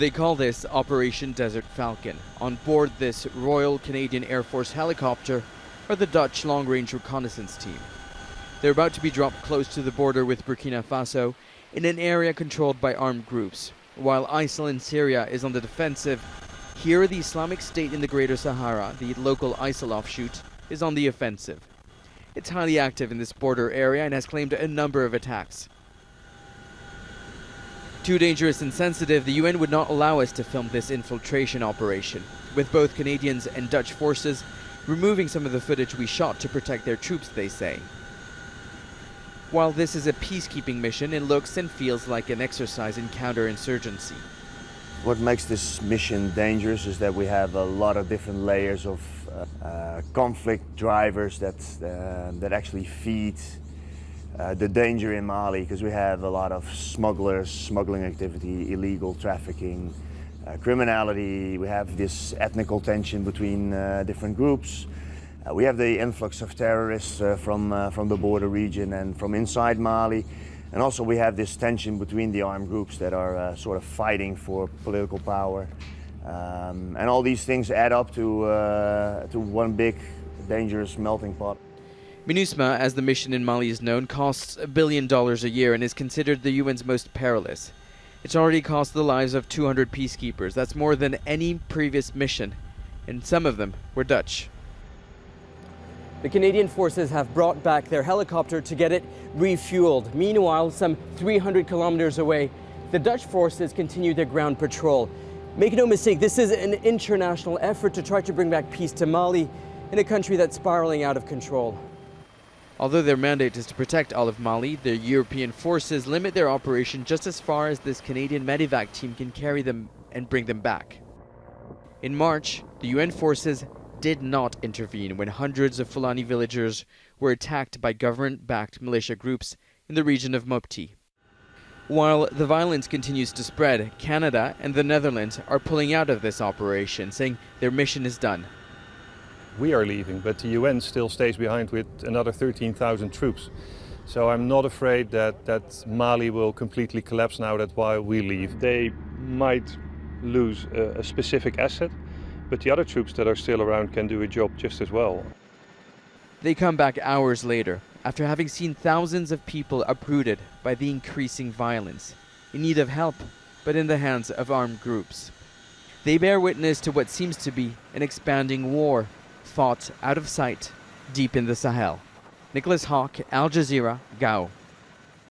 They call this Operation Desert Falcon. On board this Royal Canadian Air Force helicopter are the Dutch long-range reconnaissance team. They're about to be dropped close to the border with Burkina Faso in an area controlled by armed groups. While ISIL in Syria is on the defensive, here the Islamic State in the Greater Sahara, the local ISIL offshoot, is on the offensive. It's highly active in this border area and has claimed a number of attacks. Too dangerous and sensitive, the UN would not allow us to film this infiltration operation, with both Canadians and Dutch forces removing some of the footage we shot to protect their troops, they say. While this is a peacekeeping mission, it looks and feels like an exercise in counterinsurgency. What makes this mission dangerous is that we have a lot of different layers of conflict drivers that actually feed the danger in Mali, because we have a lot of smugglers, smuggling activity, illegal trafficking, criminality. We have this ethnical tension between different groups. We have the influx of terrorists from the border region and from inside Mali. And also we have this tension between the armed groups that are sort of fighting for political power. And all these things add up to one big, dangerous melting pot. MINUSMA, as the mission in Mali is known, costs $1 billion a year and is considered the UN's most perilous. It's already cost the lives of 200 peacekeepers. That's more than any previous mission, and some of them were Dutch. The Canadian forces have brought back their helicopter to get it refueled. Meanwhile, some 300 kilometers away, the Dutch forces continue their ground patrol. Make no mistake, this is an international effort to try to bring back peace to Mali, in a country that's spiraling out of control. Although their mandate is to protect all of Mali, the European forces limit their operation just as far as this Canadian medevac team can carry them and bring them back. In March, the UN forces did not intervene when hundreds of Fulani villagers were attacked by government-backed militia groups in the region of Mopti. While the violence continues to spread, Canada and the Netherlands are pulling out of this operation, saying their mission is done. We are leaving, but the UN still stays behind with another 13,000 troops. So I'm not afraid that Mali will completely collapse now that while we leave. They might lose a specific asset, but the other troops that are still around can do a job just as well. They come back hours later, after having seen thousands of people uprooted by the increasing violence, in need of help, but in the hands of armed groups. They bear witness to what seems to be an expanding war, fought out of sight, deep in the Sahel. Nicolas, Haque, Al Jazeera, Gao.